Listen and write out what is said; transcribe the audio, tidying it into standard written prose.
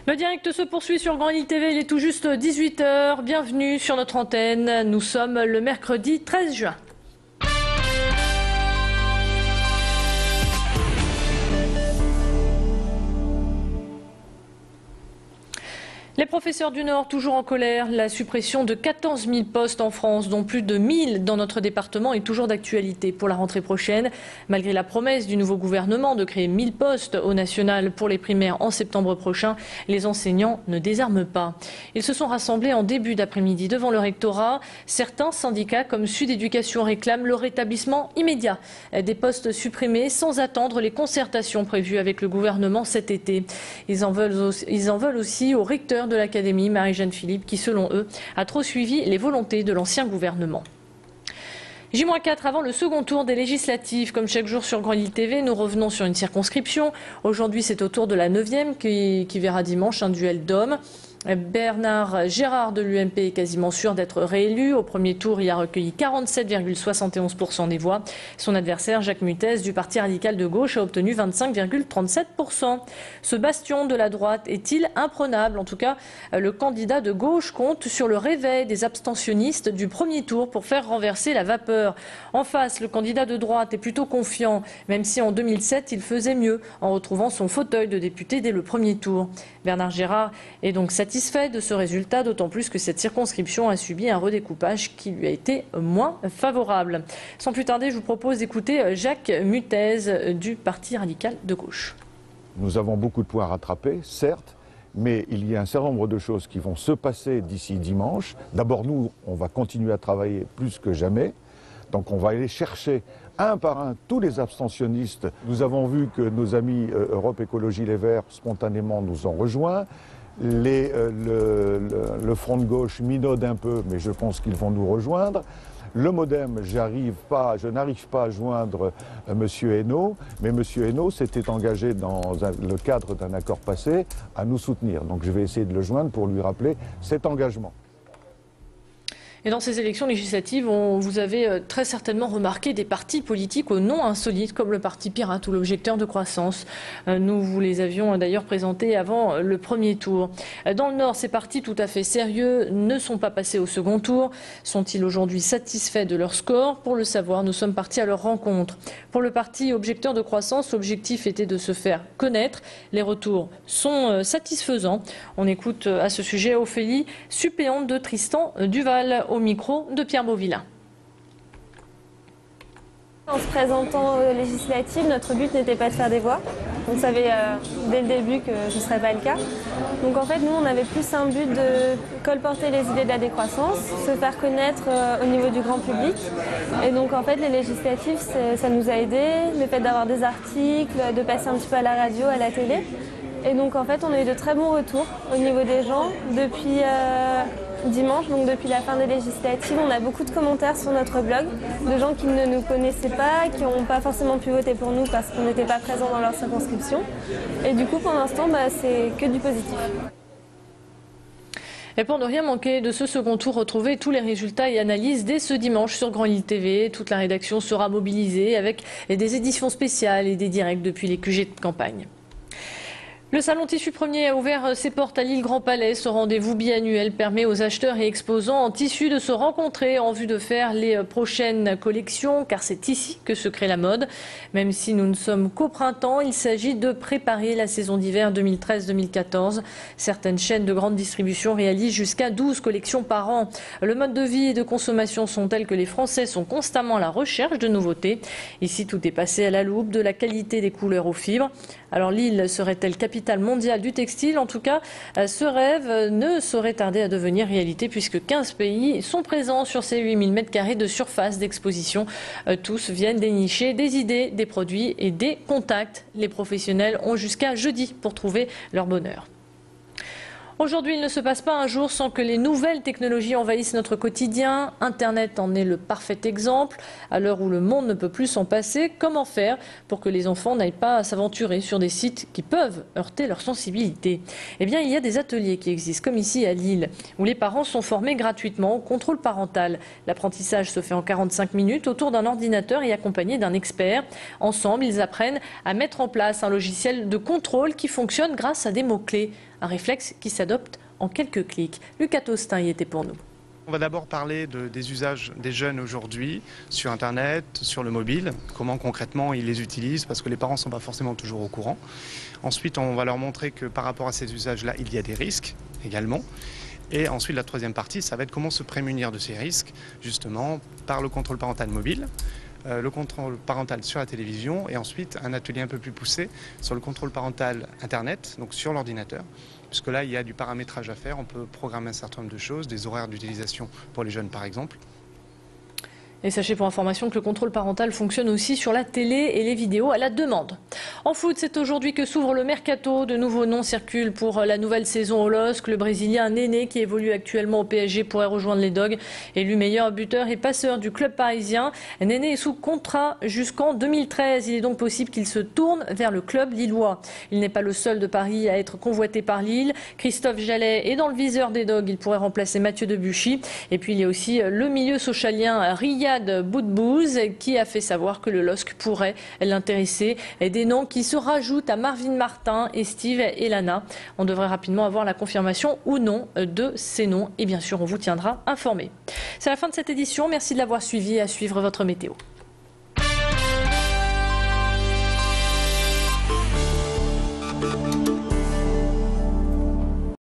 Le direct se poursuit sur Grand Lille TV, il est tout juste 18 h. Bienvenue sur notre antenne, nous sommes le mercredi 13 juin. Les professeurs du Nord toujours en colère. La suppression de 14 000 postes en France, dont plus de 1000 dans notre département, est toujours d'actualité pour la rentrée prochaine. Malgré la promesse du nouveau gouvernement de créer 1000 postes au national pour les primaires en septembre prochain, les enseignants ne désarment pas. Ils se sont rassemblés en début d'après-midi devant le rectorat. Certains syndicats comme Sud Éducation réclament le rétablissement immédiat des postes supprimés sans attendre les concertations prévues avec le gouvernement cet été. Ils en veulent aussi au recteur de l'académie, Marie-Jeanne Philippe, qui selon eux a trop suivi les volontés de l'ancien gouvernement. J-4 avant le second tour des législatives. Comme chaque jour sur Grand Lille TV, nous revenons sur une circonscription. Aujourd'hui, c'est au tour de la 9e qui verra dimanche un duel d'hommes. Bernard Gérard de l'UMP est quasiment sûr d'être réélu. Au premier tour, il a recueilli 47,71% des voix. Son adversaire, Jacques Mutès, du Parti radical de gauche, a obtenu 25,37%. Ce bastion de la droite est-il imprenable? En tout cas, le candidat de gauche compte sur le réveil des abstentionnistes du premier tour pour faire renverser la vapeur. En face, le candidat de droite est plutôt confiant, même si en 2007, il faisait mieux en retrouvant son fauteuil de député dès le premier tour. Bernard Gérard est donc satisfait de ce résultat, d'autant plus que cette circonscription a subi un redécoupage qui lui a été moins favorable. Sans plus tarder, je vous propose d'écouter Jacques Mutès du Parti radical de gauche. Nous avons beaucoup de points à rattraper, certes, mais il y a un certain nombre de choses qui vont se passer d'ici dimanche. D'abord, nous, on va continuer à travailler plus que jamais. Donc on va aller chercher un par un tous les abstentionnistes. Nous avons vu que nos amis Europe Écologie Les Verts spontanément nous ont rejoints. Le front de gauche minaude un peu, mais je pense qu'ils vont nous rejoindre. Le MoDem, je n'arrive pas à joindre M. Hainaut, mais M. Hainaut s'était engagé dans le cadre d'un accord passé à nous soutenir. Donc je vais essayer de le joindre pour lui rappeler cet engagement. Et dans ces élections législatives, vous avez très certainement remarqué des partis politiques aux noms insolites, comme le Parti Pirate ou l'Objecteur de Croissance. Nous vous les avions d'ailleurs présentés avant le premier tour. Dans le Nord, ces partis tout à fait sérieux ne sont pas passés au second tour. Sont-ils aujourd'hui satisfaits de leur score? Pour le savoir, nous sommes partis à leur rencontre. Pour le Parti Objecteur de Croissance, l'objectif était de se faire connaître. Les retours sont satisfaisants. On écoute à ce sujet Ophélie, suppléante de Tristan Duval, au micro de Pierre Beauvillain. En se présentant aux législatives, notre but n'était pas de faire des voix. On savait dès le début que ce ne serait pas le cas. Donc en fait, nous, on avait plus un but de colporter les idées de la décroissance, se faire connaître au niveau du grand public. Et donc en fait, les législatives, ça nous a aidés. Le fait d'avoir des articles, de passer un petit peu à la radio, à la télé. Et donc en fait, on a eu de très bons retours au niveau des gens. Depuis dimanche, donc depuis la fin des législatives, on a beaucoup de commentaires sur notre blog, de gens qui ne nous connaissaient pas, qui n'ont pas forcément pu voter pour nous parce qu'on n'était pas présents dans leur circonscription. Et du coup, pour l'instant, c'est que du positif. Et pour ne rien manquer de ce second tour, retrouvez tous les résultats et analyses dès ce dimanche sur Grand Lille TV. Toute la rédaction sera mobilisée avec des éditions spéciales et des directs depuis les QG de campagne. Le salon Tissu Premier a ouvert ses portes à Lille Grand Palais. Ce rendez-vous biannuel permet aux acheteurs et exposants en tissu de se rencontrer en vue de faire les prochaines collections, car c'est ici que se crée la mode. Même si nous ne sommes qu'au printemps, il s'agit de préparer la saison d'hiver 2013-2014. Certaines chaînes de grande distribution réalisent jusqu'à 12 collections par an. Le mode de vie et de consommation sont tels que les Français sont constamment à la recherche de nouveautés. Ici, tout est passé à la loupe, de la qualité des couleurs aux fibres. Alors Lille serait-elle capitale mondiale du textile? En tout cas, ce rêve ne saurait tarder à devenir réalité puisque 15 pays sont présents sur ces 8000 m² de surface d'exposition. Tous viennent dénicher des idées, des produits et des contacts. Les professionnels ont jusqu'à jeudi pour trouver leur bonheur. Aujourd'hui, il ne se passe pas un jour sans que les nouvelles technologies envahissent notre quotidien. Internet en est le parfait exemple. À l'heure où le monde ne peut plus s'en passer, comment faire pour que les enfants n'aillent pas s'aventurer sur des sites qui peuvent heurter leur sensibilité? Eh bien, il y a des ateliers qui existent, comme ici à Lille, où les parents sont formés gratuitement au contrôle parental. L'apprentissage se fait en 45 minutes autour d'un ordinateur et accompagné d'un expert. Ensemble, ils apprennent à mettre en place un logiciel de contrôle qui fonctionne grâce à des mots-clés. Un réflexe qui s'adopte en quelques clics. Lucas Tostin y était pour nous. On va d'abord parler des usages des jeunes aujourd'hui sur Internet, sur le mobile, comment concrètement ils les utilisent, parce que les parents ne sont pas forcément toujours au courant. Ensuite, on va leur montrer que par rapport à ces usages-là, il y a des risques également. Et ensuite, la troisième partie, ça va être comment se prémunir de ces risques, justement, par le contrôle parental mobile, le contrôle parental sur la télévision et ensuite un atelier un peu plus poussé sur le contrôle parental Internet, donc sur l'ordinateur. Puisque là, il y a du paramétrage à faire, on peut programmer un certain nombre de choses, des horaires d'utilisation pour les jeunes par exemple. Et sachez pour information que le contrôle parental fonctionne aussi sur la télé et les vidéos à la demande. En foot, c'est aujourd'hui que s'ouvre le mercato. De nouveaux noms circulent pour la nouvelle saison au LOSC. Le Brésilien Néné, qui évolue actuellement au PSG, pourrait rejoindre les Dogs. Élu meilleur buteur et passeur du club parisien. Néné est sous contrat jusqu'en 2013. Il est donc possible qu'il se tourne vers le club lillois. Il n'est pas le seul de Paris à être convoité par Lille. Christophe Jallet est dans le viseur des Dogs. Il pourrait remplacer Mathieu Debuchy. Et puis il y a aussi le milieu sochalien Riyad Boudbouz qui a fait savoir que le LOSC pourrait l'intéresser. Des noms qui se rajoutent à Marvin Martin et Steve Elana. On devrait rapidement avoir la confirmation ou non de ces noms et bien sûr on vous tiendra informé. C'est la fin de cette édition. Merci de l'avoir suivi et à suivre votre météo.